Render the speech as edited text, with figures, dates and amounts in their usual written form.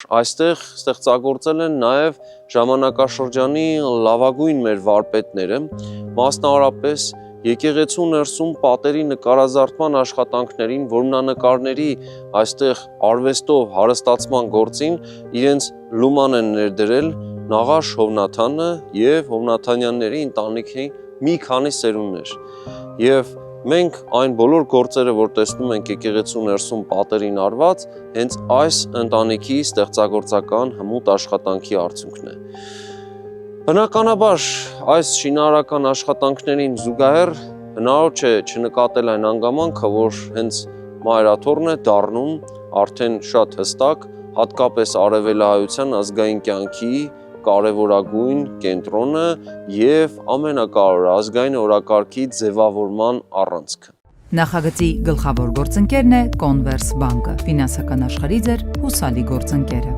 Այստեղ ստեղծագործել են նաև ժամանակաշրջանի լավագույն մեր վարպետները, մասնավորապես եկեղեցու ներսում պատերի նկարազարդման աշխատանքներին, որմնանկարների այստեղ արվեստով հարստացման գործին իրենց լուման են ներդրել Նաղաշ Հովնաթանը և Հովնաթանյանների ընտանիքի մի քանի սերունդներ։ Եվ մենք այն բոլոր գործերը, որ տեսնում ենք եկեղեցու ներսում պատերին արված, հենց այս ընտանիքի ստեղծագործական հմուտ աշխատանքի արդյունքն է։ Բնականաբար այս շինարարական աշխատանքներին զուգահեռ հնարավոր չէ չնկատել այն հանգամանքը, որ հենց մայրաթոռն է դառնում արդեն շատ հստակ, հատկապես արևելահայության ազգային կյանքի կարևորագույն կենտրոնը և ամենակարևորը ազգային օրակարգի ձևավորման առանցքը։ Նախագծի գլխավոր գործընկերն է Կոնվերս բանկը, ֆինանսական աշխարհի ձեր հուսալի գործընկերը։